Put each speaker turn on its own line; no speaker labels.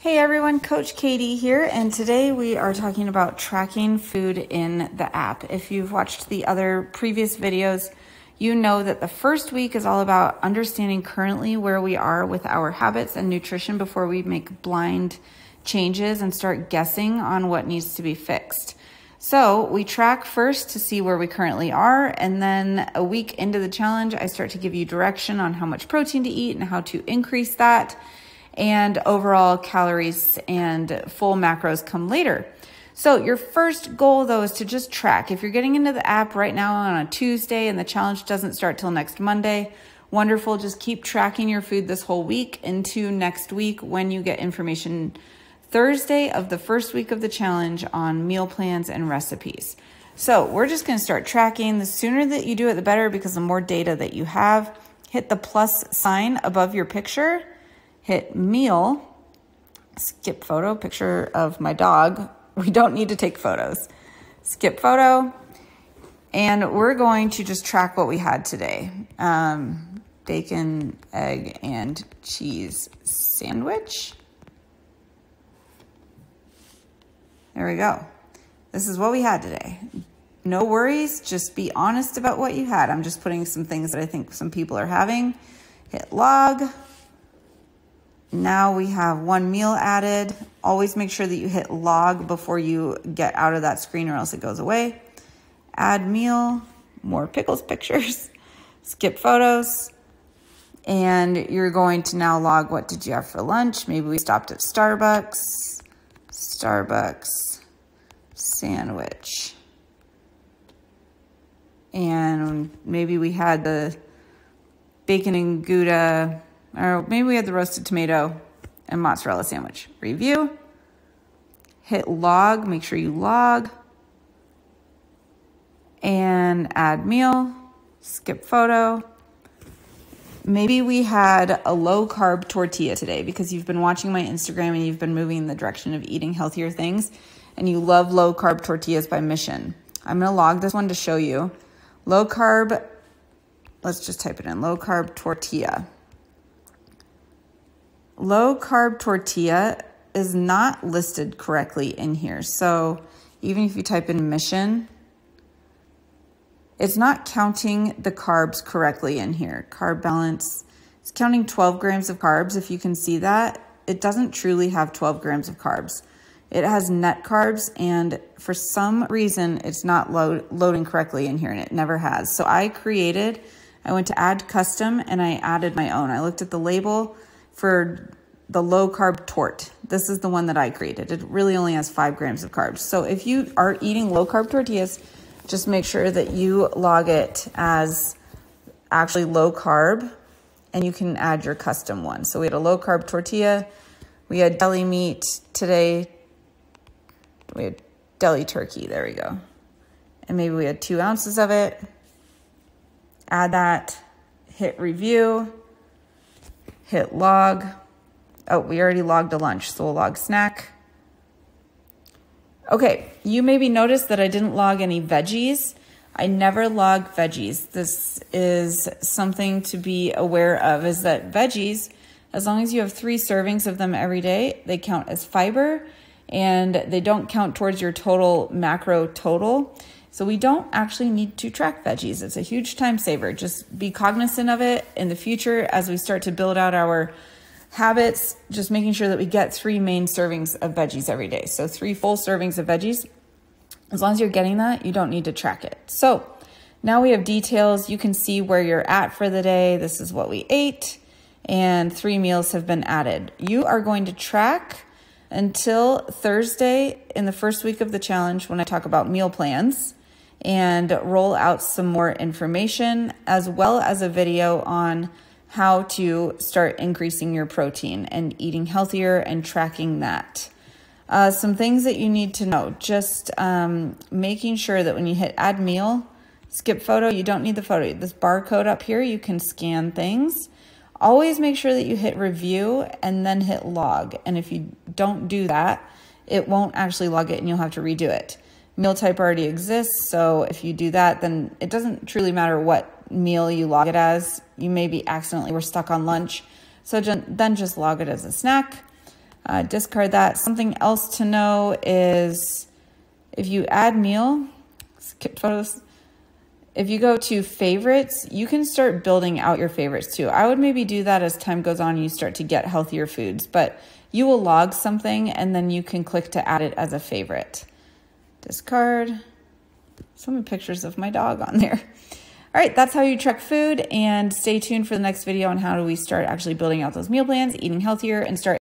Hey everyone, Coach Katie here, and today we are talking about tracking food in the app. If you've watched the other previous videos, you know that the first week is all about understanding currently where we are with our habits and nutrition before we make blind changes and start guessing on what needs to be fixed. So we track first to see where we currently are, and then a week into the challenge, I start to give you direction on how much protein to eat and how to increase that. And overall calories and full macros come later. So your first goal though is to just track. If you're getting into the app right now on a Tuesday and the challenge doesn't start till next Monday, wonderful. Just keep tracking your food this whole week into next week when you get information Thursday of the first week of the challenge on meal plans and recipes. So we're just going to start tracking. The sooner that you do it, the better, because the more data that you have. Hit the plus sign above your picture. Hit meal, skip photo, picture of my dog. We don't need to take photos. Skip photo, and we're going to just track what we had today. Bacon, egg, and cheese sandwich. There we go. This is what we had today. No worries, just be honest about what you had. I'm just putting some things that I think some people are having. Hit log. Now we have one meal added. Always make sure that you hit log before you get out of that screen or else it goes away. Add meal, more pickles pictures, skip photos. And you're going to now log what did you have for lunch. Maybe we stopped at Starbucks. Starbucks sandwich. And maybe we had the bacon and Gouda, or maybe we had the roasted tomato and mozzarella sandwich. Review, hit log, make sure you log, and add meal, skip photo. Maybe we had a low carb tortilla today because you've been watching my Instagram and you've been moving in the direction of eating healthier things and you love low carb tortillas by Mission. I'm gonna log this one to show you. Low carb, let's just type it in, low carb tortilla. Low carb tortilla is not listed correctly in here. So even if you type in Mission, it's not counting the carbs correctly in here. Carb balance, it's counting 12 grams of carbs. If you can see that, it doesn't truly have 12 grams of carbs. It has net carbs, and for some reason, it's not loading correctly in here, and it never has. So I went to add custom, and I added my own. I looked at the label for the low carb tort. This is the one that I created. It really only has 5 grams of carbs. So if you are eating low carb tortillas, just make sure that you log it as actually low carb, and you can add your custom one. So we had a low carb tortilla. We had deli meat today. We had deli turkey. There we go. And maybe we had 2 ounces of it. Add that, hit review, hit log. Oh, we already logged a lunch, so we'll log snack. Okay, you maybe noticed that I didn't log any veggies. I never log veggies. This is something to be aware of, is that veggies, as long as you have 3 servings of them every day, they count as fiber and they don't count towards your total macro total. So we don't actually need to track veggies. It's a huge time saver. Just be cognizant of it in the future as we start to build out our habits, just making sure that we get 3 main servings of veggies every day. So 3 full servings of veggies. As long as you're getting that, you don't need to track it. So now we have details. You can see where you're at for the day. This is what we ate, and 3 meals have been added. You are going to track until Thursday in the first week of the challenge when I talk about meal plans and roll out some more information, as well as a video on how to start increasing your protein and eating healthier and tracking that. Some things that you need to know, just making sure that when you hit add meal, skip photo, you don't need the photo. This barcode up here, you can scan things. Always make sure that you hit review and then hit log. And if you don't do that, it won't actually log it and you'll have to redo it. Meal type already exists, so if you do that, then it doesn't truly matter what meal you log it as. You maybe accidentally were stuck on lunch, so then just log it as a snack. discard that. Something else to know is if you add meal, skip photos, if you go to favorites, you can start building out your favorites too. I would maybe do that as time goes on and you start to get healthier foods, but you will log something and then you can click to add it as a favorite. Discard. So many pictures of my dog on there. All right, that's how you track food, and stay tuned for the next video on how do we start actually building out those meal plans, eating healthier, and start